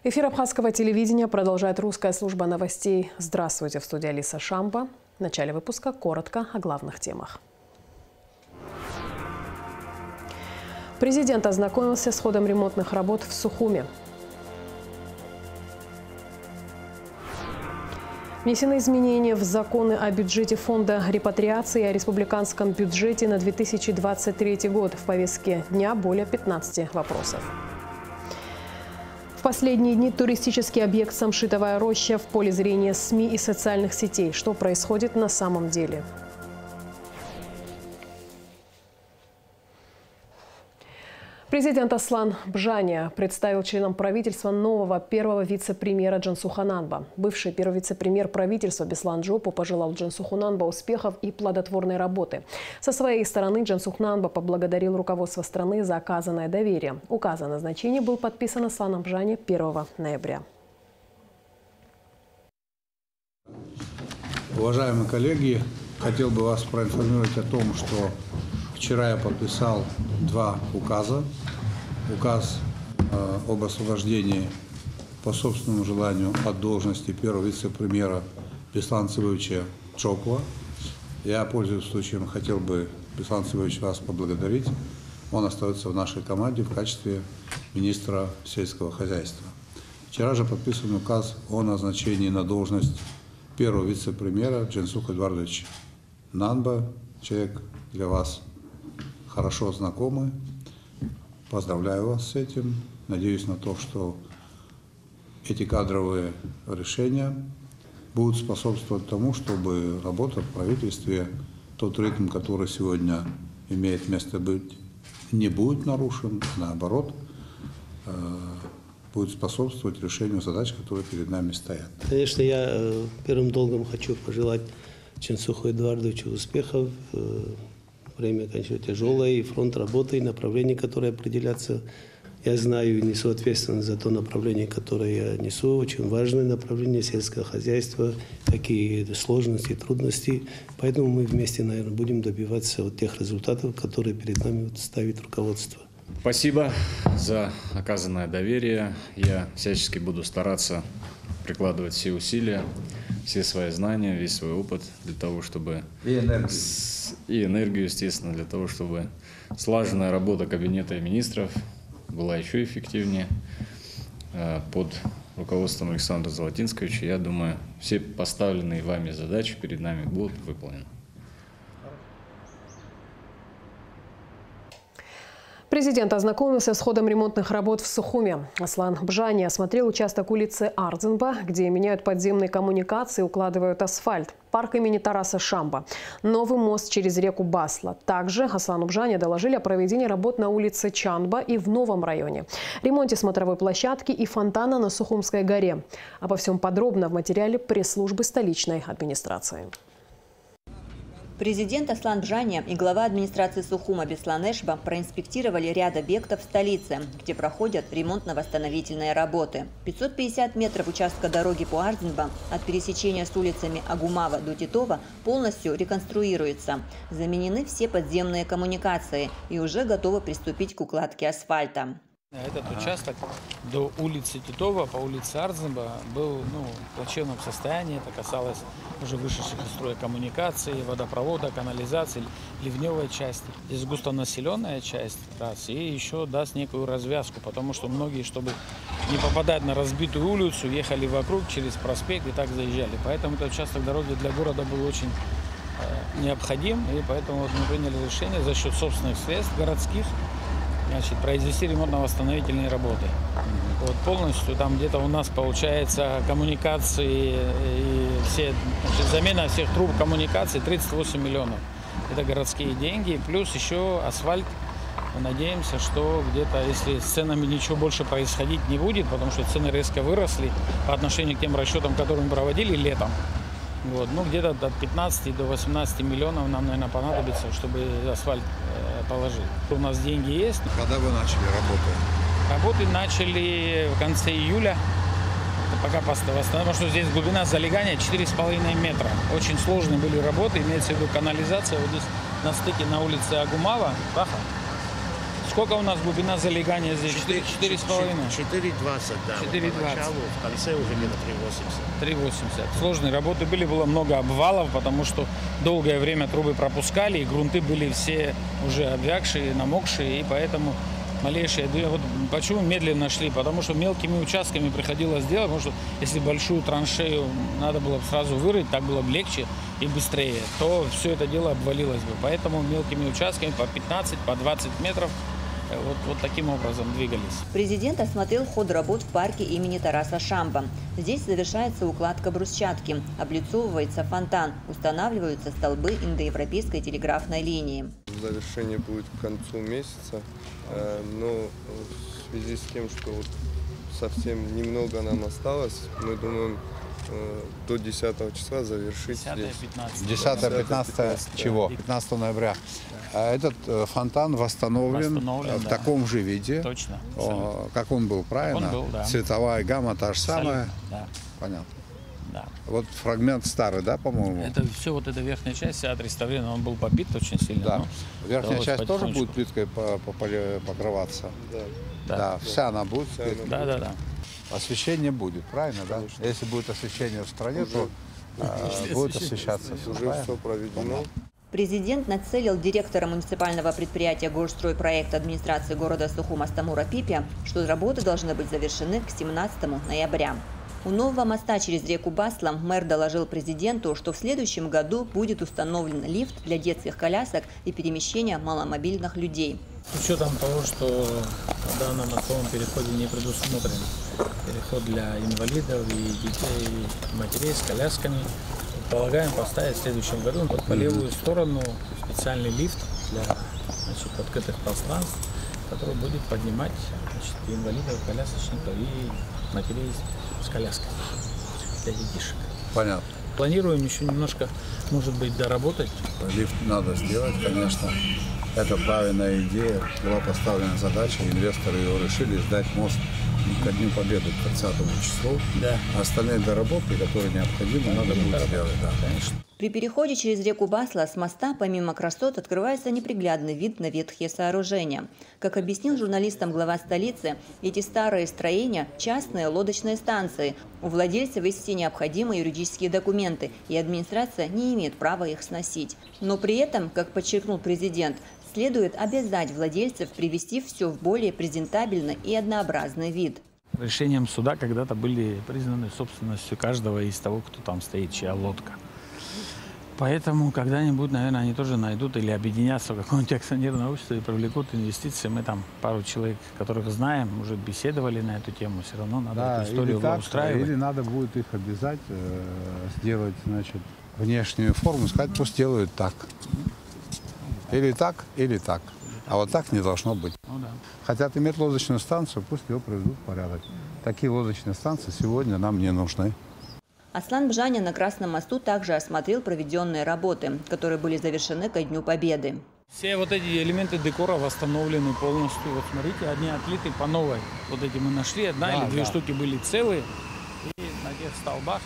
Эфир Абхазского телевидения продолжает русская служба новостей. Здравствуйте, в студии Алиса Шамба. В начале выпуска коротко о главных темах. Президент ознакомился с ходом ремонтных работ в Сухуме. Внесены изменения в законы о бюджете фонда репатриации и о республиканском бюджете на 2023 год. В повестке дня более 15 вопросов. В последние дни туристический объект Самшитовая роща в поле зрения СМИ и социальных сетей. Что происходит на самом деле? Президент Аслан Бжания представил членам правительства нового первого вице-премьера Джансуха Нанба. Бывший первый вице-премьер правительства Беслан Джопу пожелал Джансуху Нанба успехов и плодотворной работы. Со своей стороны Джансух Нанба поблагодарил руководство страны за оказанное доверие. Указ о назначении был подписан Асланом Бжания 1 ноября. Уважаемые коллеги, хотел бы вас проинформировать о том, что вчера я подписал два указа. Указ об освобождении по собственному желанию от должности первого вице-премьера Беслана Цыбовича Джопова. Я, пользуясь случаем, хотел бы, Беслан Цыбович, вас поблагодарить. Он остается в нашей команде в качестве министра сельского хозяйства. Вчера же подписан указ о назначении на должность первого вице-премьера Джансуха Эдуардовича Нанба. Человек для вас хорошо знакомый. Поздравляю вас с этим. Надеюсь на то, что эти кадровые решения будут способствовать тому, чтобы работа в правительстве, тот ритм, который сегодня имеет место быть, не будет нарушен, наоборот, будет способствовать решению задач, которые перед нами стоят. Конечно, я первым долгом хочу пожелать Джансуху Эдуардовичу успехов. Время, конечно, тяжелое, и фронт работы, и направления, которые определятся. Я знаю и несу ответственность за то направление, которое я несу. Очень важное направление сельского хозяйства, какие сложности, трудности. Поэтому мы вместе, наверное, будем добиваться вот тех результатов, которые перед нами ставит руководство. Спасибо за оказанное доверие. Я всячески буду стараться прикладывать все усилия, все свои знания, весь свой опыт для того, чтобы... И энергию, естественно, для того, чтобы слаженная работа Кабинета министров была еще эффективнее. Под руководством Александра Золотинсковича, я думаю, все поставленные вами задачи перед нами будут выполнены. Президент ознакомился с ходом ремонтных работ в Сухуме. Аслан Бжания осмотрел участок улицы Ардзенба, где меняют подземные коммуникации и укладывают асфальт. Парк имени Тараса Шамба. Новый мост через реку Басла. Также Аслану Бжания доложили о проведении работ на улице Чанба и в новом районе. Ремонте смотровой площадки и фонтана на Сухумской горе. Обо всем подробно в материале пресс-службы столичной администрации. Президент Аслан Бжания и глава администрации Сухума Беслан Эшба проинспектировали ряд объектов в столице, где проходят ремонтно-восстановительные работы. 550 метров участка дороги по Ардзенба от пересечения с улицами Агумава до Титова полностью реконструируется. Заменены все подземные коммуникации и уже готовы приступить к укладке асфальта. Этот участок до улицы Титова по улице Ардзенба был в плачевном состоянии. Это касалось уже вышедших из строя коммуникаций, водопровода, канализации, ливневой части. Здесь густонаселенная часть, раз, и еще даст некую развязку, потому что многие, чтобы не попадать на разбитую улицу, ехали вокруг через проспект и так заезжали. Поэтому этот участок дороги для города был очень необходим, и поэтому мы приняли решение за счет собственных средств городских произвести ремонтно-восстановительные работы. Вот полностью там где-то у нас получается коммуникации и замена всех труб коммуникаций 38 миллионов. Это городские деньги, плюс еще асфальт. Мы надеемся, что где-то, если с ценами ничего больше происходить не будет, потому что цены резко выросли по отношению к тем расчетам, которые мы проводили летом. Вот, где-то от 15 до 18 миллионов нам, наверное, понадобится, чтобы асфальт положить. У нас деньги есть. Когда вы начали работу? Работы начали в конце июля. Пока потому что здесь глубина залегания 4,5 метра. Очень сложные были работы, имеется в виду канализация. Вот здесь на стыке на улице Агумава, Сколько у нас глубина залегания здесь? 4,5? 4,20, да. 4,20. В конце уже где-то 3,80. 3,80. Сложные работы были, было много обвалов, потому что долгое время трубы пропускали, и грунты были все уже обвякшие, намокшие, и поэтому малейшие. Вот почему медленно шли? Потому что мелкими участками приходилось делать, потому что если большую траншею надо было сразу вырыть, так было бы легче и быстрее, то все это дело обвалилось бы. Поэтому мелкими участками по 15, по 20 метров вот таким образом двигались. Президент осмотрел ход работ в парке имени Тараса Шамба. Здесь завершается укладка брусчатки, облицовывается фонтан, устанавливаются столбы индоевропейской телеграфной линии. Завершение будет к концу месяца, но в связи с тем, что вот совсем немного нам осталось, мы думаем до 10 числа завершить 10-15 чего? 15 ноября. Этот фонтан восстановлен в да. таком же виде, Точно. как он был, правильно? Он был, да. Цветовая гамма та же самая. Да. Понятно. Да. Вот фрагмент старый, да, по-моему? Это все, вот эта верхняя часть вся отреставрирована, он был побит очень сильно. Да. Верхняя часть тоже потихонечку будет плиткой покрываться? Да. Вся она будет? Да. Освещение будет, правильно, да? Если будет освещение в стране, то будет освещаться. Уже все проведено. Президент нацелил директора муниципального предприятия «Горстройпроект» администрации города Сухум Астамура Пипя, что работы должны быть завершены к 17 ноября. У нового моста через реку Басла мэр доложил президенту, что в следующем году будет установлен лифт для детских колясок и перемещения маломобильных людей. С учетом того, что в данном мостовом переходе не предусмотрен переход для инвалидов и детей, и матерей с колясками, полагаем поставить в следующем году по левую сторону специальный лифт для открытых пространств, который будет поднимать и инвалидов, и колясочников, и матерей с коляской для детишек. Понятно. Планируем еще немножко, может быть, доработать. Лифт надо сделать, конечно. Это правильная идея. Была поставлена задача, инвесторы его решили сдать мост ко Дню Победы, к 30 числу. Да. Остальные доработки, которые необходимы, надо будет сделать. Да. Конечно. При переходе через реку Басла с моста, помимо красот, открывается неприглядный вид на ветхие сооружения. Как объяснил журналистам глава столицы, эти старые строения – частные лодочные станции. У владельцев есть все необходимые юридические документы, и администрация не имеет права их сносить. Но при этом, как подчеркнул президент, следует обязать владельцев привести все в более презентабельный и однообразный вид. Решением суда когда-то были признаны собственностью каждого из того, кто там стоит, чья лодка. Поэтому когда-нибудь, наверное, они тоже найдут или объединятся в каком-нибудь акционерном обществе и привлекут инвестиции. Мы там пару человек, которых знаем, уже беседовали на эту тему. Все равно надо эту историю устраивать. Или надо будет их обязать сделать, значит, внешнюю форму, сказать, пусть делают так. Или так, или так. А вот так не должно быть. Ну, да. Хотят иметь лодочную станцию, пусть ее приведут в порядок. Такие лодочные станции сегодня нам не нужны. Аслан Бжаня на Красном мосту также осмотрел проведенные работы, которые были завершены ко Дню Победы. Все вот эти элементы декора восстановлены полностью. Вот смотрите, одни отлиты по новой. Вот эти мы нашли, одна или две штуки были целые. И на тех столбах.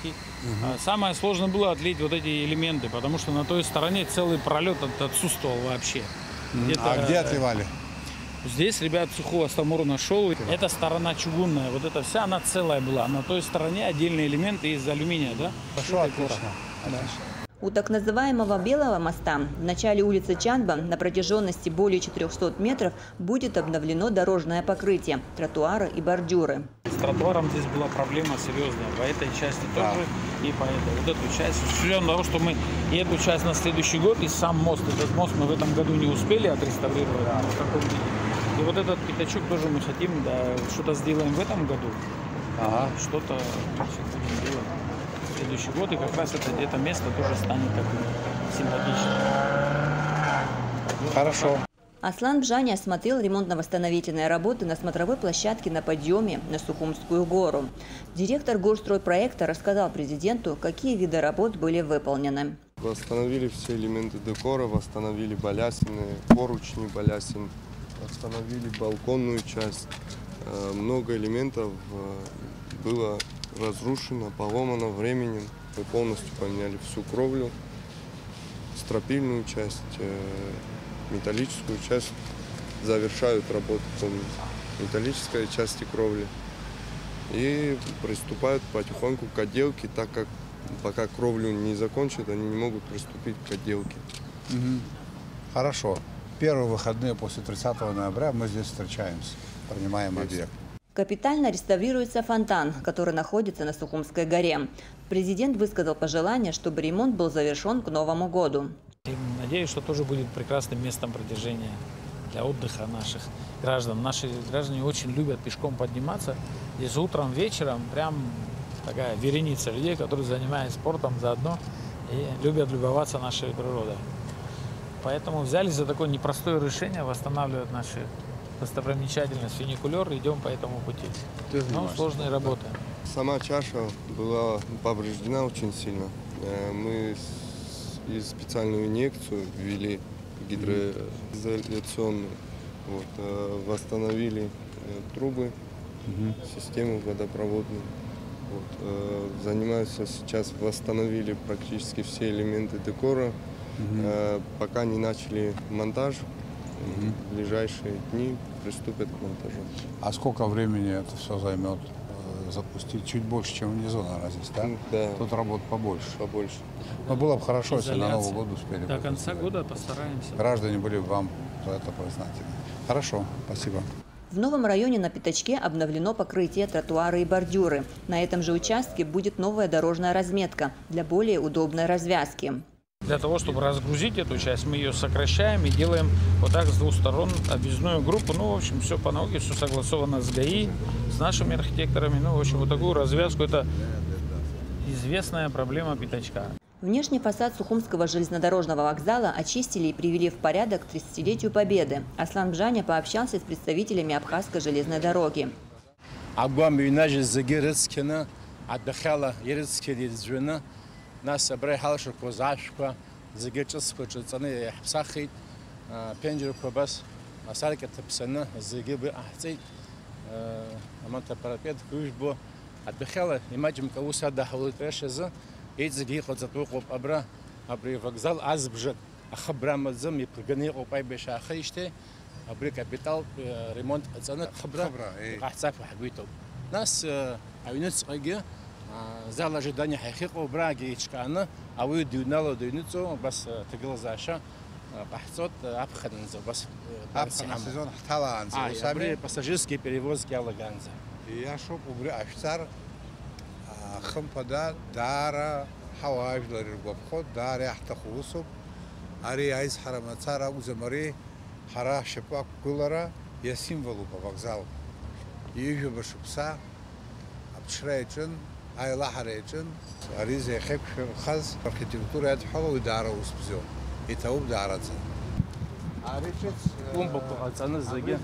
Самое сложное было отлить вот эти элементы, потому что на той стороне целый пролет отсутствовал вообще. А где отливали? Здесь ребят Сухого Астамуру нашел. Эта сторона чугунная, вот эта вся, она целая была. На той стороне отдельные элементы из алюминия, да? Хорошо, отлично. У так называемого Белого моста в начале улицы Чанба на протяженности более 400 метров будет обновлено дорожное покрытие, тротуары и бордюры. С тротуаром здесь была проблема серьезная. По этой части тоже и по этой. Вот эту часть. С учетом того, что мы и эту часть на следующий год, и сам мост, этот мост мы в этом году не успели отреставрировать. И вот этот пятачок тоже мы хотим, что-то сделаем в этом году. Что-то будем делать в следующий год. И как раз это место тоже станет таким симпатичным. Хорошо. Аслан Бжаня осмотрел ремонтно-восстановительные работы на смотровой площадке на подъеме на Сухумскую гору. Директор Горстройпроекта рассказал президенту, какие виды работ были выполнены. Восстановили все элементы декора, восстановили балясины, поручни балясин, восстановили балконную часть. Много элементов было разрушено, поломано временем. Мы полностью поменяли всю кровлю, стропильную часть, металлическую часть. завершают работу по металлической части кровли и приступают потихоньку к отделке, так как пока кровлю не закончат, они не могут приступить к отделке. Хорошо. Первые выходные после 30 ноября мы здесь встречаемся, принимаем объект. Капитально реставрируется фонтан, который находится на Сухумской горе. Президент высказал пожелание, чтобы ремонт был завершен к Новому году. И надеюсь, что тоже будет прекрасным местом продвижения для отдыха наших граждан. Наши граждане очень любят пешком подниматься. Здесь утром, вечером прям такая вереница людей, которые занимаются спортом заодно и любят любоваться нашей природой. Поэтому взялись за такое непростое решение восстанавливать наши достопримечательности, фуникулер, идем по этому пути. Но сложные работы. Сама чаша была повреждена очень сильно. Мы специальную инъекцию ввели гидроизоляционную, восстановили трубы, систему водопроводную. Занимаются сейчас, восстановили практически все элементы декора. Пока не начали монтаж, в ближайшие дни приступят к монтажу. А сколько времени это все займет запустить? Чуть больше, чем внизу, наверное, здесь, да? Да. Тут работа побольше. Побольше. Но было бы хорошо, если на Новый год успели. До конца года постараемся. Граждане были бы вам за это признательны. Хорошо, спасибо. В новом районе на Пятачке обновлено покрытие, тротуары и бордюры. На этом же участке будет новая дорожная разметка для более удобной развязки. Для того, чтобы разгрузить эту часть, мы ее сокращаем и делаем вот так с двух сторон объездную группу. Ну, в общем, все по науке, все согласовано с ГАИ, с нашими архитекторами. Ну, в общем, вот такую развязку – это известная проблема Пятачка. Внешний фасад Сухумского железнодорожного вокзала очистили и привели в порядок к 30-летию Победы. Аслан Бжаня пообщался с представителями Абхазской железной дороги. Нас абрахалшо козашко, загеческо чуцаны хсахит, пенджер кобас, асарка тапсана, загибы ахцей, аманта парапет кушбо, отбехала, имаджим кауса дахулит решеза, эйцги хотатуқоп абра, абри вокзал азбжат, ахабрамазам и пригани опай беша ахиште, абри капитал ремонт цана хабра, ахцаф хагуитов. Нас авинец аги зал ожидания хихико браги ичкана, а вы дюнало дюницо, бас тыгылзаша, пахцот абханза, бас сезон хталанза. Сами пассажирские перевозки алаганза. Я шоп убри аштар хампада дара хаваж лариргобход дара яхтахусуб ари айз харамацара узамари хара шапак кулара я символу по вокзалу. Ежу башупса абшрайчен айла харайчен аризе хек хаз архитектура адхала удара успзё. Это удараться. Аричец кумбоку ацана заге.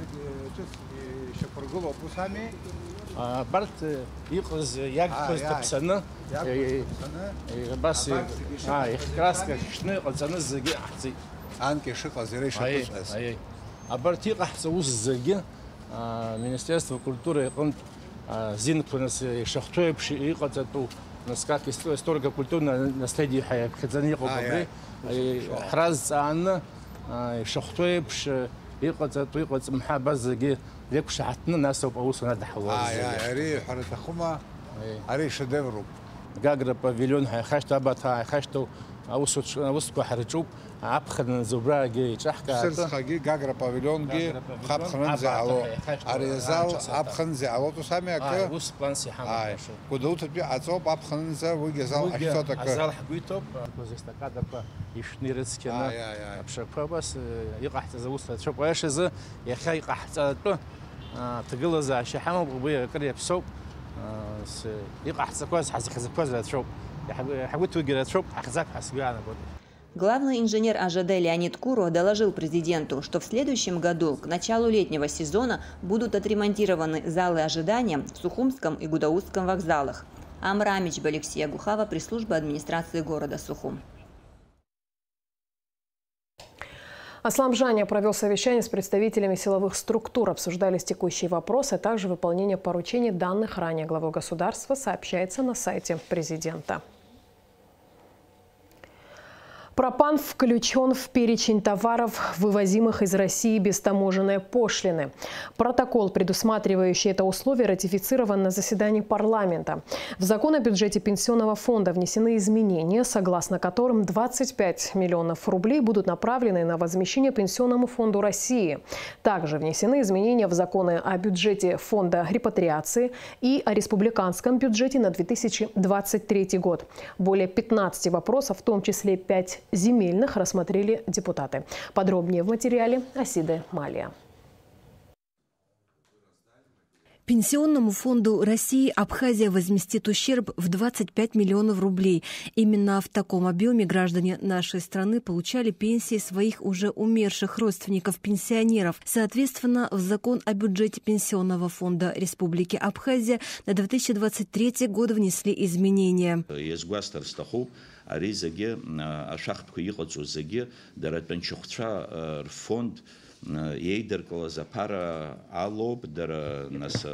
Шапургул опусами. Барт иқыз яг постапсана. Бас краска шны ацана заге ахци. Анке шиқа зирей шапус. Барт иқахца уз заге. Министерство культуры он зинкунас шахтоебши иқацату наскак историко-культурное наследие хазаниқо кабри. Храз анна шахтоебш иқацату иқац мхабаз заге ليك شحتنا ناس وبوصلنا دحوار أري حرة خما أري شديرو جاجر بافيليون هيخشت أبطها هيخشتوا أوسط حرجوب عبخن زبراجي شحكة سرس خاجي جاجر بافيليون جي خابخن زعلو أري زال عبخن زعلو تسمع كه وسط بلانسي حمل كدوت تبي عصاب عبخن زع ويجزال أحساتك عزال حبيتوب كوزيستكادر يشنيرس كنا بشكل بس يقحت زوسط شوف إيش إذا يخي قحت تقول إذا شحمه بقبيه كريه بسوق يقحت كوز حس كوز شوف حبيت وجرا شوف حزك حسبي أنا بود. Главный инженер АЖД Леонид Куро доложил президенту, что в следующем году, к началу летнего сезона, будут отремонтированы залы ожидания в Сухумском и Гудаузском вокзалах. Амрамич Алексея Гухава, пресс-служба администрации города Сухум. Аслан Бжаня провел совещание с представителями силовых структур. Обсуждались текущие вопросы, а также выполнение поручений, данных ранее главой государства, сообщается на сайте президента. Пропан включен в перечень товаров, вывозимых из России без таможенной пошлины. Протокол, предусматривающий это условие, ратифицирован на заседании парламента. В закон о бюджете пенсионного фонда внесены изменения, согласно которым 25 миллионов рублей будут направлены на возмещение Пенсионному фонду России. Также внесены изменения в законы о бюджете фонда репатриации и о республиканском бюджете на 2023 год. Более 15 вопросов, в том числе 5 земельных, рассмотрели депутаты. Подробнее в материале Асиды Малия. Пенсионному фонду России Абхазия возместит ущерб в 25 миллионов рублей. Именно в таком объеме граждане нашей страны получали пенсии своих уже умерших родственников-пенсионеров. Соответственно, в закон о бюджете Пенсионного фонда Республики Абхазия на 2023 год внесли изменения. Ейдеркала запара алоб дара нас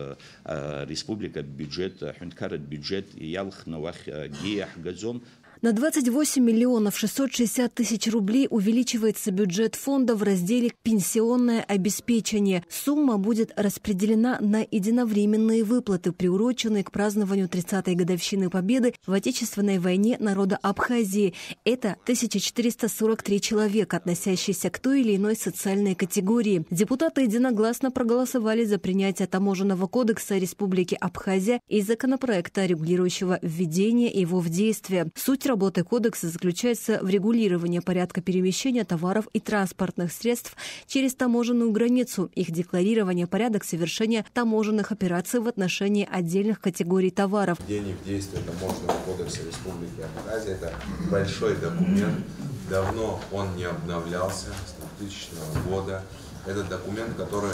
республика бюджет хункарат бюджет ялх навах геях газом. На 28 миллионов 660 тысяч рублей увеличивается бюджет фонда в разделе «Пенсионное обеспечение». Сумма будет распределена на единовременные выплаты, приуроченные к празднованию 30-й годовщины Победы в Отечественной войне народа Абхазии. Это 1443 человека, относящиеся к той или иной социальной категории. Депутаты единогласно проголосовали за принятие Таможенного кодекса Республики Абхазия и законопроекта, регулирующего введение его в действие. Суть работы кодекса заключается в регулировании порядка перемещения товаров и транспортных средств через таможенную границу, их декларирование, порядок совершения таможенных операций в отношении отдельных категорий товаров. Введение в действие Таможенного кодекса Республики Абхазия – это большой документ. Давно он не обновлялся, с 2000 года. Это документ, который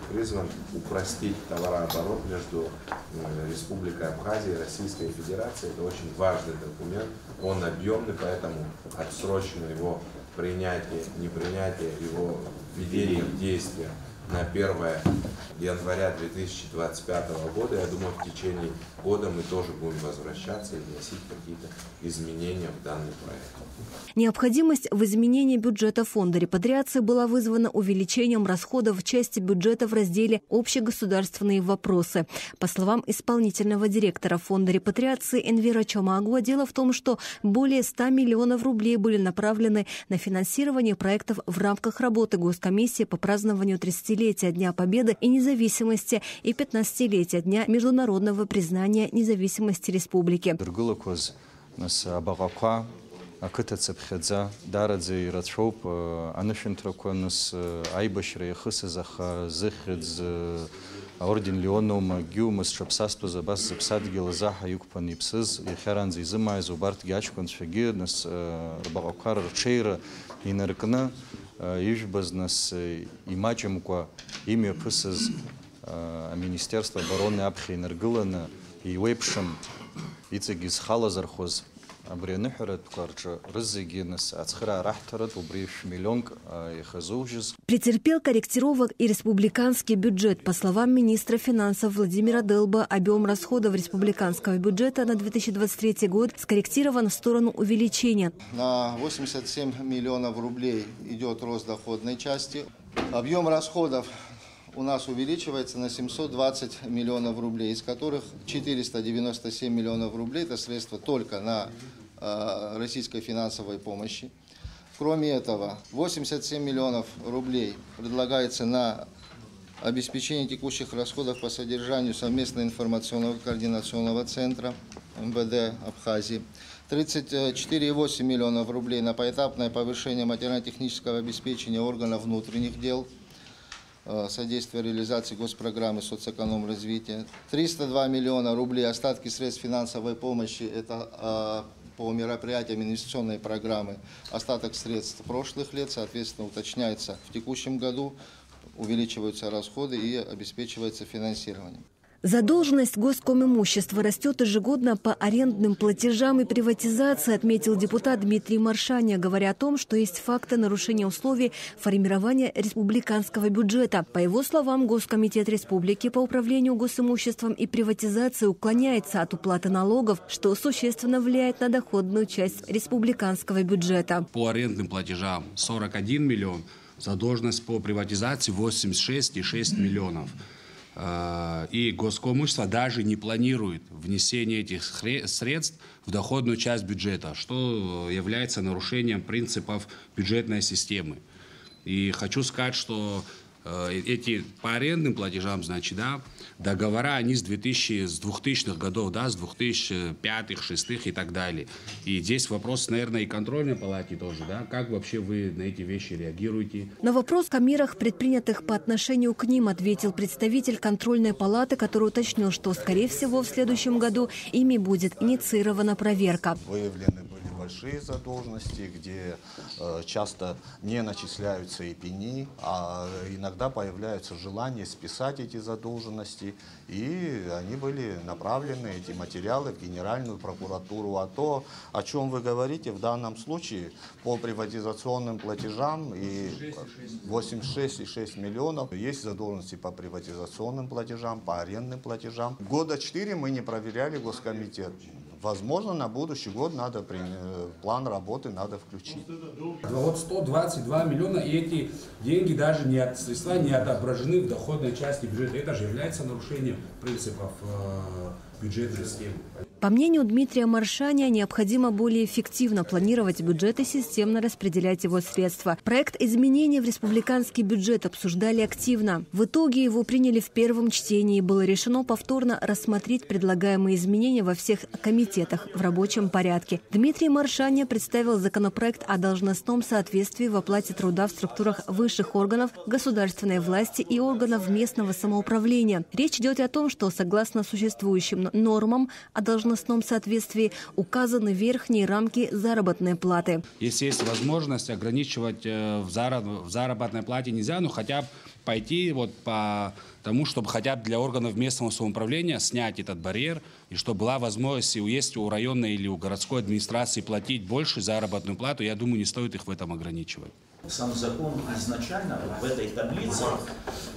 призван упростить товарооборот между Республикой Абхазия и Российской Федерацией. Это очень важный документ, он объемный, поэтому отсрочено его принятие, непринятие, его введение в действие на 1 января 2025 года. Я думаю, в течение года мы тоже будем возвращаться и вносить какие-то изменения в данный проект. Необходимость в изменении бюджета фонда репатриации была вызвана увеличением расходов в части бюджета в разделе «Общегосударственные вопросы». По словам исполнительного директора фонда репатриации Энвера Чомагуа, дело в том, что более 100 миллионов рублей были направлены на финансирование проектов в рамках работы Госкомиссии по празднованию 30-летия Дня Победы и независимости и 15-летия Дня международного признания независимости республики. Акытацыпхьадза дарадзе ирацәоуп анышәынҭрақәа нас аибашьра иахысыз аха зыхьӡ аорден Леонова гьумас ҽаԥсастәыз абас зыԥсадгьыл азаҳа иқәԥан иԥсыз иахьаранӡа изымааиз убарҭгьы аҷкәынцәагьы нас рбаҟақәа рҽеира инаркны ижәбаз нас имаҷымкәа имҩаԥысыз аминистерство обороны аԥхьа инаргыланы иуеиԥшым иҵегь изхалазархоз. Претерпел корректировок и республиканский бюджет. По словам министра финансов Владимира Делба, объем расходов республиканского бюджета на 2023 год скорректирован в сторону увеличения. На 87 миллионов рублей идет рост доходной части. Объем расходов у нас увеличивается на 720 миллионов рублей, из которых 497 миллионов рублей – это средства только на российской финансовой помощи. Кроме этого, 87 миллионов рублей предлагается на обеспечение текущих расходов по содержанию совместного информационного координационного центра МВД Абхазии. 34,8 миллионов рублей на поэтапное повышение материально-технического обеспечения органов внутренних дел, содействие реализации госпрограммы соцэкономразвития. 302 миллиона рублей остатки средств финансовой помощи, это по мероприятиям инвестиционной программы, остаток средств прошлых лет, соответственно, уточняется в текущем году, увеличиваются расходы и обеспечивается финансирование. Задолженность госкомимущества растет ежегодно по арендным платежам и приватизации, отметил депутат Дмитрий Маршаня, говоря о том, что есть факты нарушения условий формирования республиканского бюджета. По его словам, Госкомитет Республики по управлению госимуществом и приватизации уклоняется от уплаты налогов, что существенно влияет на доходную часть республиканского бюджета. По арендным платежам 41 миллион, задолженность по приватизации 86,6 миллионов. И госкомимущество даже не планирует внесение этих средств в доходную часть бюджета, что является нарушением принципов бюджетной системы. И хочу сказать, что эти по арендным платежам, значит, да, договора, они с 2000-х годов, да, с 2005-х, 2006-х и так далее. И здесь вопрос, наверное, и контрольной палате тоже, да, как вообще вы на эти вещи реагируете? На вопрос о мерах, предпринятых по отношению к ним, ответил представитель контрольной палаты, который уточнил, что, скорее всего, в следующем году ими будет инициирована проверка. Выявлены были большие задолженности, где часто не начисляются и пени, а иногда появляются желания списать эти задолженности, и они были направлены, эти материалы, в Генеральную прокуратуру. А то, о чем вы говорите, в данном случае по приватизационным платежам и 86,6 миллионов есть задолженности по приватизационным платежам, по арендным платежам. Года 4 мы не проверяли Госкомитет. Возможно, на будущий год надо план работы надо включить. Вот 122 миллиона, и эти деньги даже средства не отображены в доходной части бюджета. Это же является нарушением принципов бюджетной системы. По мнению Дмитрия Маршаня, необходимо более эффективно планировать бюджет и системно распределять его средства. Проект изменений в республиканский бюджет обсуждали активно. В итоге его приняли в первом чтении. Было решено повторно рассмотреть предлагаемые изменения во всех комитетах в рабочем порядке. Дмитрий Маршаня представил законопроект о должностном соответствии в оплате труда в структурах высших органов государственной власти и органов местного самоуправления. Речь идет о том, что согласно существующим нормам о должностном соответствии указаны верхние рамки заработной платы. Если есть возможность ограничивать в заработной плате нельзя, но хотя бы пойти вот по тому, чтобы хотя бы для органов местного самоуправления снять этот барьер, и чтобы была возможность, есть у районной или у городской администрации платить больше заработную плату, я думаю, не стоит их в этом ограничивать. Сам закон изначально в этой таблице,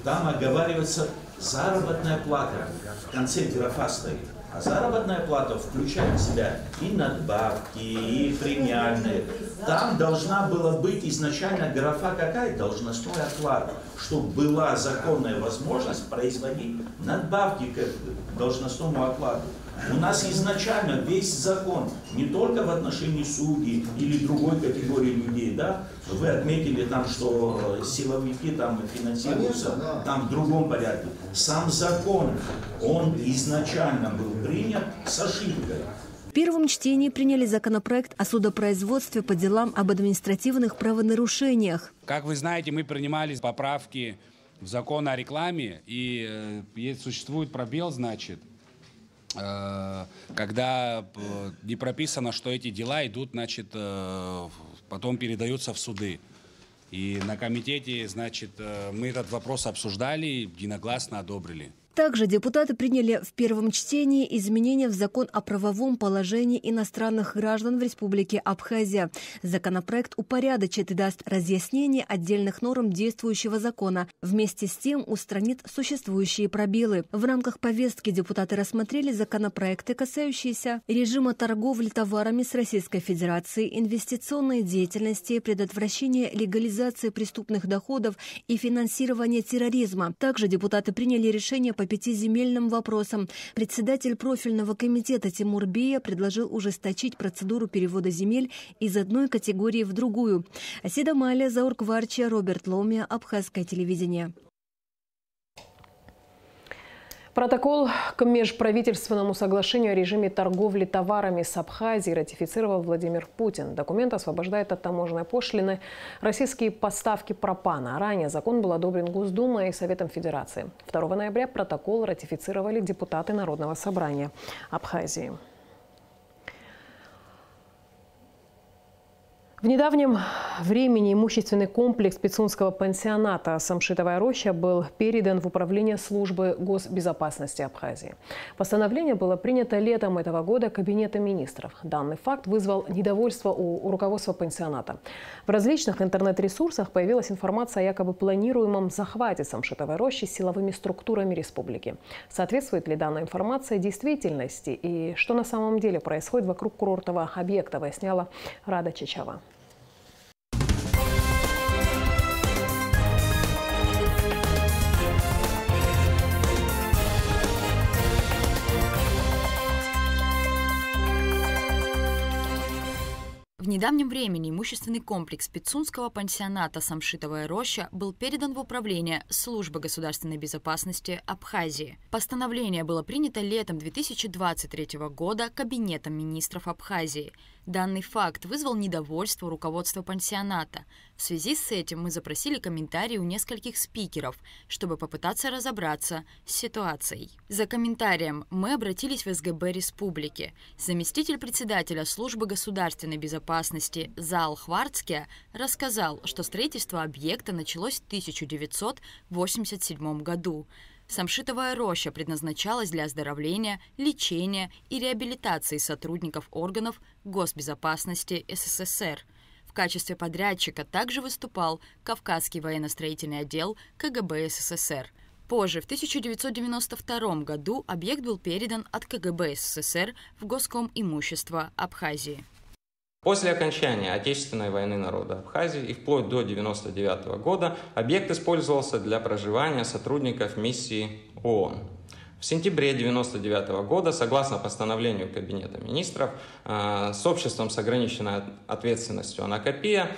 там оговаривается заработная плата, в конце графа стоит. А заработная плата включает в себя и надбавки, и премиальные. Там должна была быть изначально графа какая? Должностной оклад, чтобы была законная возможность производить надбавки к должностному окладу. У нас изначально весь закон, не только в отношении судей или другой категории людей, да, вы отметили там, что силовики там финансируются там в другом порядке. Сам закон, он изначально был принят с ошибкой. В первом чтении приняли законопроект о судопроизводстве по делам об административных правонарушениях. Как вы знаете, мы принимали поправки в закон о рекламе, и существует пробел, значит, когда не прописано, что эти дела идут, значит, потом передаются в суды. И на комитете, значит, мы этот вопрос обсуждали и единогласно одобрили. Также депутаты приняли в первом чтении изменения в закон о правовом положении иностранных граждан в Республике Абхазия. Законопроект упорядочит и даст разъяснение отдельных норм действующего закона. Вместе с тем устранит существующие пробелы. В рамках повестки депутаты рассмотрели законопроекты, касающиеся режима торговли товарами с Российской Федерацией, инвестиционной деятельности, предотвращения легализации преступных доходов и финансирования терроризма. Также депутаты приняли решение по 5 земельным вопросам. Председатель профильного комитета Тимур Бея предложил ужесточить процедуру перевода земель из одной категории в другую. Асида Малия, Заур Кварча, Роберт Ломия, Абхазское телевидение. Протокол к межправительственному соглашению о режиме торговли товарами с Абхазией ратифицировал Владимир Путин. Документ освобождает от таможенной пошлины российские поставки пропана. Ранее закон был одобрен Госдумой и Советом Федерации. 2 ноября протокол ратифицировали депутаты Народного собрания Абхазии. В недавнем времени имущественный комплекс Пицунского пансионата «Самшитовая роща» был передан в управление службы госбезопасности Абхазии. Постановление было принято летом этого года Кабинетом министров. Данный факт вызвал недовольство у руководства пансионата. В различных интернет-ресурсах появилась информация о якобы планируемом захвате Самшитовой рощи силовыми структурами республики. Соответствует ли данная информация действительности и что на самом деле происходит вокруг курортного объекта, выясняла Рада Чичава. В недавнем времени имущественный комплекс Пицунского пансионата «Самшитовая роща» был передан в управление службы государственной безопасности Абхазии. Постановление было принято летом 2023 года Кабинетом министров Абхазии. Данный факт вызвал недовольство у руководства пансионата. В связи с этим мы запросили комментарии у нескольких спикеров, чтобы попытаться разобраться с ситуацией. За комментарием мы обратились в СГБ республики. Заместитель председателя службы государственной безопасности Заал Хварцке рассказал, что строительство объекта началось в 1987 году. Самшитовая роща предназначалась для оздоровления, лечения и реабилитации сотрудников органов госбезопасности СССР. В качестве подрядчика также выступал Кавказский военно-строительный отдел КГБ СССР. Позже, в 1992 году, объект был передан от КГБ СССР в Госком имущество Абхазии. После окончания Отечественной войны народа Абхазии и вплоть до 1999 года объект использовался для проживания сотрудников миссии ООН. В сентябре 1999 года, согласно постановлению Кабинета министров, с обществом с ограниченной ответственностью «Анакопия»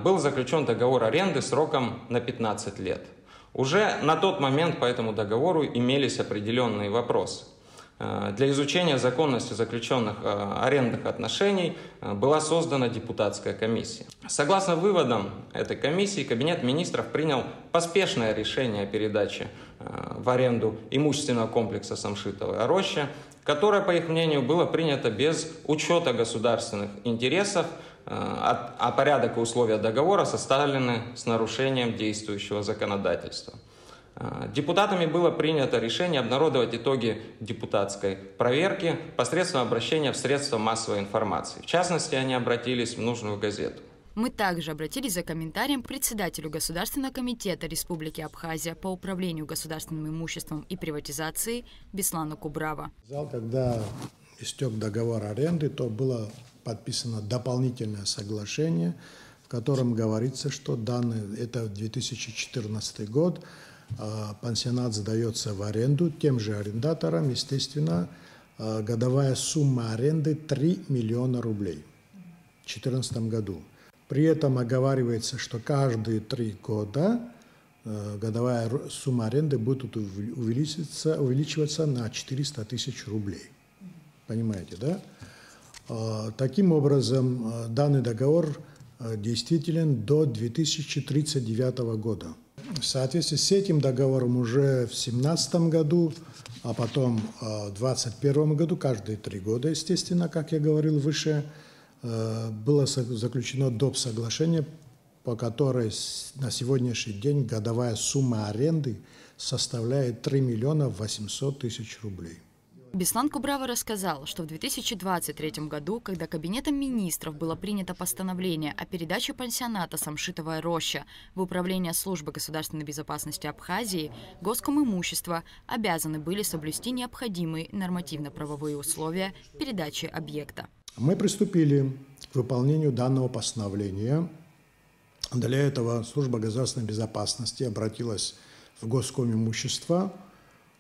был заключен договор аренды сроком на 15 лет. Уже на тот момент по этому договору имелись определенные вопросы. Для изучения законности заключенных арендных отношений была создана депутатская комиссия. Согласно выводам этой комиссии, Кабинет министров принял поспешное решение о передаче в аренду имущественного комплекса «Самшитовая роща», которое, по их мнению, было принято без учета государственных интересов, а порядок и условия договора составлены с нарушением действующего законодательства. Депутатами было принято решение обнародовать итоги депутатской проверки посредством обращения в средства массовой информации. В частности, они обратились в нужную газету. Мы также обратились за комментарием к председателю Государственного комитета Республики Абхазия по управлению государственным имуществом и приватизации Беслану Кубрава. Когда истек договор аренды, то было подписано дополнительное соглашение, в котором говорится, что это 2014 год, пансионат сдается в аренду тем же арендаторам, естественно, годовая сумма аренды 3 миллиона рублей в 2014 году. При этом оговаривается, что каждые 3 года годовая сумма аренды будет увеличиваться на 400 тысяч рублей. Понимаете, да? Таким образом, данный договор действителен до 2039 года. В соответствии с этим договором уже в 2017 году, а потом в 2021 году, каждые 3 года, естественно, как я говорил выше, было заключено доп. Соглашение, по которой на сегодняшний день годовая сумма аренды составляет 3 миллиона 800 тысяч рублей. Беслан Кубрава рассказал, что в 2023 году, когда Кабинетом министров было принято постановление о передаче пансионата «Самшитовая роща» в управление службы государственной безопасности Абхазии, Госкомимущество обязаны были соблюсти необходимые нормативно-правовые условия передачи объекта. Мы приступили к выполнению данного постановления. Для этого служба государственной безопасности обратилась в Госкомимущество,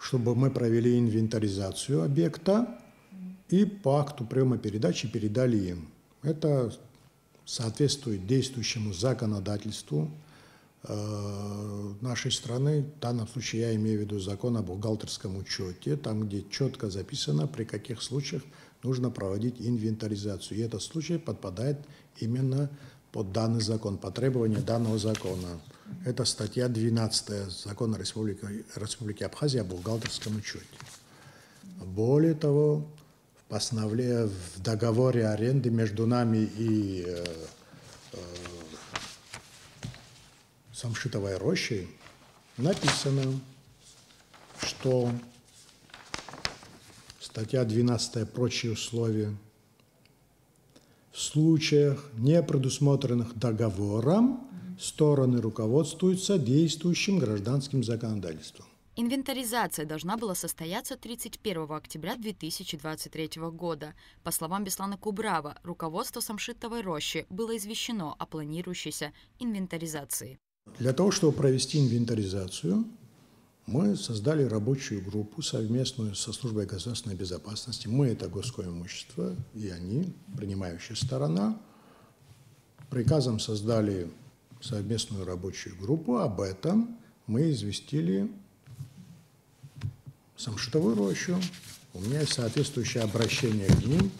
чтобы мы провели инвентаризацию объекта и по акту приема передачи передали им. Это соответствует действующему законодательству нашей страны. В данном случае я имею в виду закон о бухгалтерском учете, там, где четко записано, при каких случаях нужно проводить инвентаризацию. И этот случай подпадает именно под данный закон, по требованию данного закона. Это статья 12 Закона Республики Абхазия о бухгалтерском учете. Более того, в договоре аренды между нами и Самшитовой рощей написано, что статья 12 «Прочие условия» в случаях, не предусмотренных договором, стороны руководствуются действующим гражданским законодательством. Инвентаризация должна была состояться 31 октября 2023 года. По словам Беслана Кубрава, руководство Самшитовой рощи было извещено о планирующейся инвентаризации. Для того, чтобы провести инвентаризацию, мы создали рабочую группу совместную со службой государственной безопасности. Мы – это госское имущество, и они, принимающая сторона. Приказом создали совместную рабочую группу. Об этом мы известили Самшитовую рощу. У меня есть соответствующее обращение к ним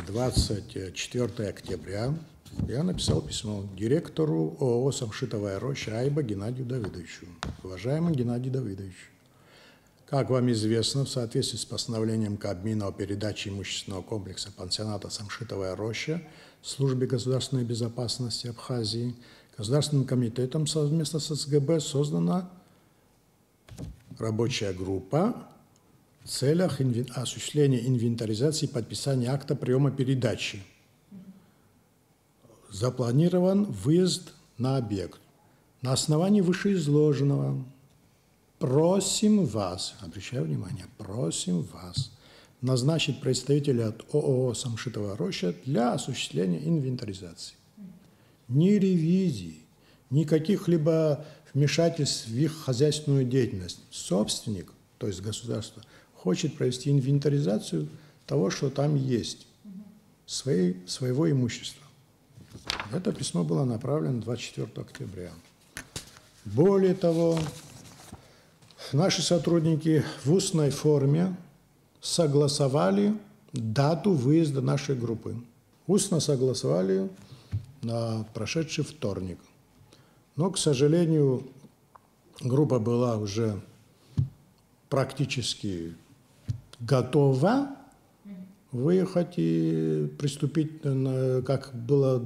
24 октября. Я написал письмо директору ООО «Самшитовая роща» Айба Геннадию Давидовичу. Уважаемый Геннадий Давидович, как вам известно, в соответствии с постановлением Кабмина о передаче имущественного комплекса пансионата «Самшитовая роща» Службе государственной безопасности Абхазии, Государственным комитетом совместно с СГБ создана рабочая группа в целях осуществления инвентаризации и подписания акта приема передачи. Запланирован выезд на объект. На основании вышеизложенного просим вас, обращаю внимание, просим вас назначить представителя от ООО «Самшитовая роща» для осуществления инвентаризации. Ни ревизии, ни каких-либо вмешательств в их хозяйственную деятельность. Собственник, то есть государство, хочет провести инвентаризацию того, что там есть, своего имущества. Это письмо было направлено 24 октября. Более того, наши сотрудники в устной форме согласовали дату выезда нашей группы. Устно согласовали на прошедший вторник. Но, к сожалению, группа была уже практически готова выехать и приступить, как было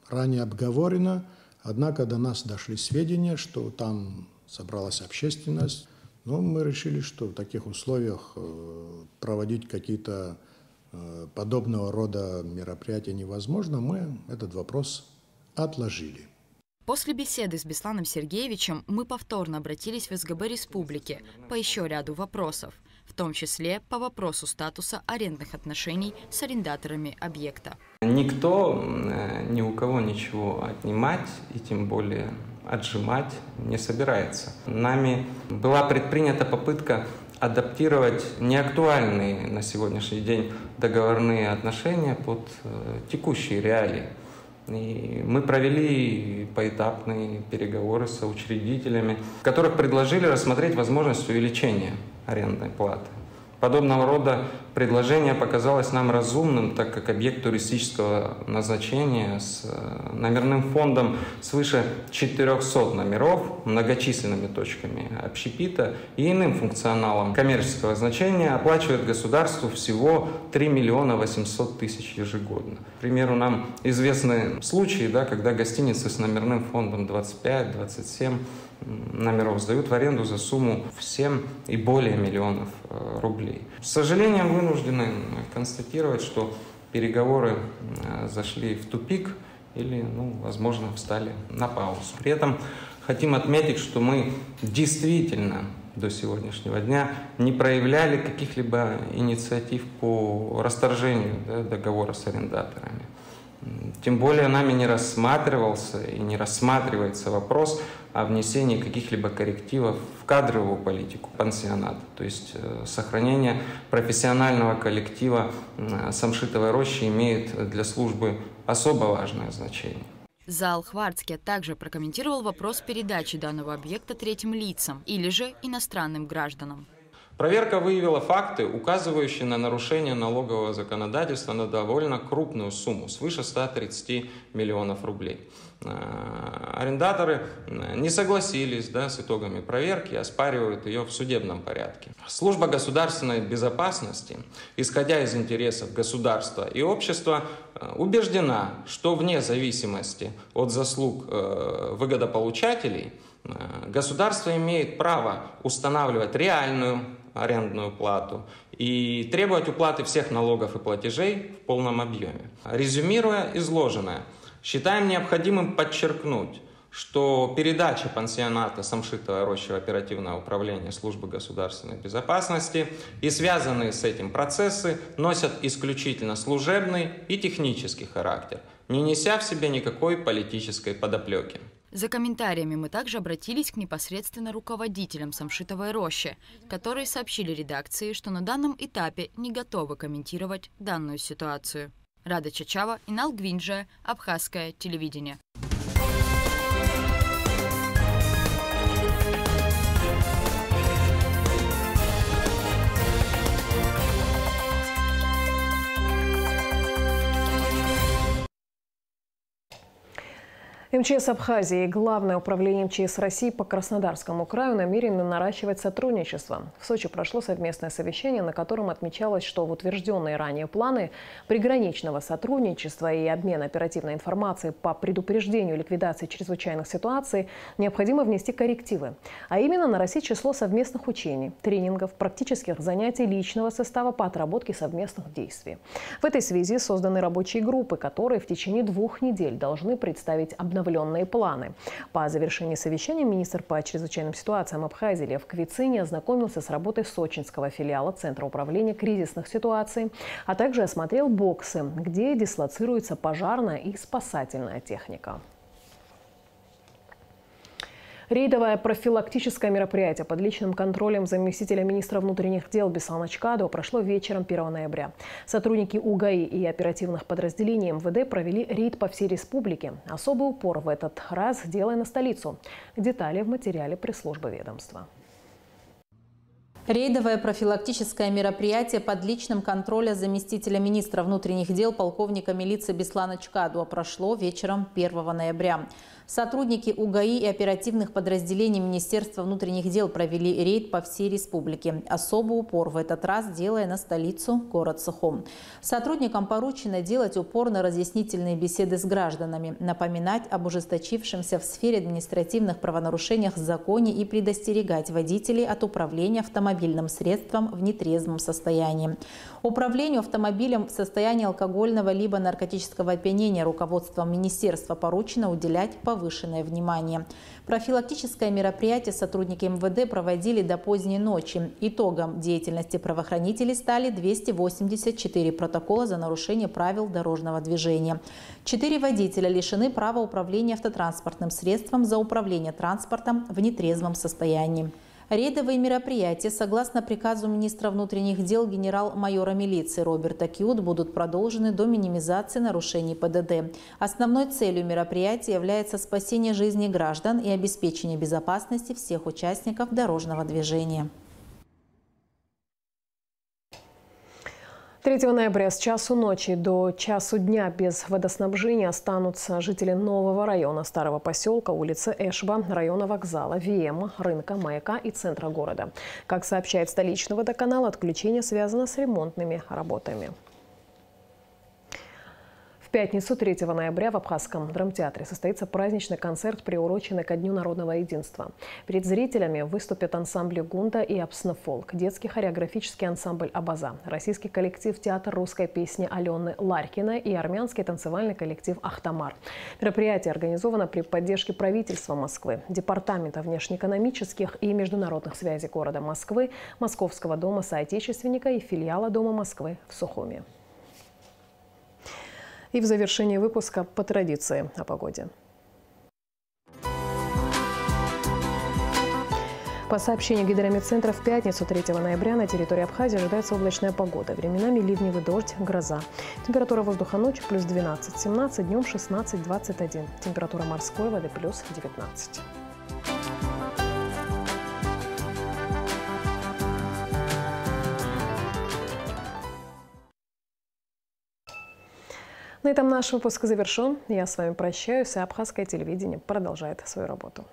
ранее обговорено. Однако до нас дошли сведения, что там собралась общественность. Но мы решили, что в таких условиях проводить какие-то подобного рода мероприятия невозможно. Мы этот вопрос отложили. После беседы с Бесланом Сергеевичем мы повторно обратились в СГБ Республики по еще ряду вопросов, в том числе по вопросу статуса арендных отношений с арендаторами объекта. Никто ни у кого ничего отнимать и тем более отжимать не собирается. Нами была предпринята попытка адаптировать неактуальные на сегодняшний день договорные отношения под текущие реалии. И мы провели поэтапные переговоры с соучредителями, в которых предложили рассмотреть возможность увеличения арендной платы. Подобного рода предложение показалось нам разумным, так как объект туристического назначения с номерным фондом свыше 400 номеров, многочисленными точками общепита и иным функционалом коммерческого значения оплачивает государству всего 3 миллиона 800 тысяч ежегодно. К примеру, нам известны случаи, когда гостиницы с номерным фондом 25-27 номеров сдают в аренду за сумму в 7 и более миллионов рублей. С сожалением вынуждены констатировать, что переговоры зашли в тупик или, возможно, встали на паузу. При этом хотим отметить, что мы действительно до сегодняшнего дня не проявляли каких-либо инициатив по расторжению договора с арендаторами. Тем более нами не рассматривался и не рассматривается вопрос о внесении каких-либо коррективов в кадровую политику пансионата, то есть сохранение профессионального коллектива Самшитовой рощи имеет для службы особо важное значение. Заал Хварцкий также прокомментировал вопрос передачи данного объекта третьим лицам или же иностранным гражданам. Проверка выявила факты, указывающие на нарушение налогового законодательства на довольно крупную сумму, свыше 130 миллионов рублей. Арендаторы не согласились с итогами проверки, оспаривают ее в судебном порядке. Служба государственной безопасности, исходя из интересов государства и общества, убеждена, что вне зависимости от заслуг выгодополучателей государство имеет право устанавливать реальную арендную плату и требовать уплаты всех налогов и платежей в полном объеме. Резюмируя изложенное, считаем необходимым подчеркнуть, что передача пансионата Самшитовой рощи в оперативное управление Службы государственной безопасности и связанные с этим процессы носят исключительно служебный и технический характер, не неся в себе никакой политической подоплеки. За комментариями мы также обратились к непосредственно руководителям Самшитовой рощи, которые сообщили редакции, что на данном этапе не готовы комментировать данную ситуацию. Рада Чачава, Инал Гвинджа, Абхазское телевидение. МЧС Абхазии и Главное управление МЧС России по Краснодарскому краю намерены наращивать сотрудничество. В Сочи прошло совместное совещание, на котором отмечалось, что в утвержденные ранее планы приграничного сотрудничества и обмена оперативной информацией по предупреждению и ликвидации чрезвычайных ситуаций необходимо внести коррективы. А именно нарастить число совместных учений, тренингов, практических занятий личного состава по отработке совместных действий. В этой связи созданы рабочие группы, которые в течение 2 недель должны представить обновленные планы. По завершении совещания министр по чрезвычайным ситуациям Абхазии Лев Квицини ознакомился с работой сочинского филиала Центра управления кризисных ситуаций, а также осмотрел боксы, где дислоцируется пожарная и спасательная техника. Рейдовое профилактическое мероприятие под личным контролем заместителя министра внутренних дел Беслана Чкадова прошло вечером 1 ноября. Сотрудники УГАИ и оперативных подразделений МВД провели рейд по всей республике. Особый упор в этот раз делая на столицу. Детали в материале пресс-службы ведомства. Рейдовое профилактическое мероприятие под личным контролем заместителя министра внутренних дел полковника милиции Беслана Чкадова прошло вечером 1 ноября. Сотрудники УГАИ и оперативных подразделений Министерства внутренних дел провели рейд по всей республике. Особый упор в этот раз делая на столицу, город Сухум. Сотрудникам поручено делать упор на разъяснительные беседы с гражданами, напоминать об ужесточившемся в сфере административных правонарушениях законе и предостерегать водителей от управления автомобильным средством в нетрезвом состоянии. Управлению автомобилем в состоянии алкогольного либо наркотического опьянения руководством министерства поручено уделять повышенное внимание. Профилактическое мероприятие сотрудники МВД проводили до поздней ночи. Итогом деятельности правоохранителей стали 284 протокола за нарушение правил дорожного движения. 4 водителя лишены права управления автотранспортным средством за управление транспортом в нетрезвом состоянии. Рейдовые мероприятия, согласно приказу министра внутренних дел генерал-майора милиции Роберта Кьют, будут продолжены до минимизации нарушений ПДД. Основной целью мероприятия является спасение жизни граждан и обеспечение безопасности всех участников дорожного движения. 3 ноября с часу ночи до часу дня без водоснабжения останутся жители нового района Старого поселка, улицы Эшба, района вокзала, ВМ, рынка, маяка и центра города. Как сообщает столичный водоканал, отключение связано с ремонтными работами. В пятницу 3 ноября в Абхазском драмтеатре состоится праздничный концерт, приуроченный ко Дню народного единства. Перед зрителями выступят ансамбли «Гунда» и «Апснофолк», детский хореографический ансамбль «Абаза», российский коллектив «Театр русской песни» Алены Ларькиной и армянский танцевальный коллектив «Ахтамар». Мероприятие организовано при поддержке правительства Москвы, Департамента внешнеэкономических и международных связей города Москвы, Московского дома соотечественника и филиала Дома Москвы в Сухуми. И в завершении выпуска по традиции о погоде. По сообщению гидрометцентра, в пятницу 3 ноября на территории Абхазии ожидается облачная погода. Временами ливневый дождь, гроза. Температура воздуха ночью плюс 12-17, днем 16-21. Температура морской воды плюс 19. На этом наш выпуск завершен. Я с вами прощаюсь, а абхазское телевидение продолжает свою работу.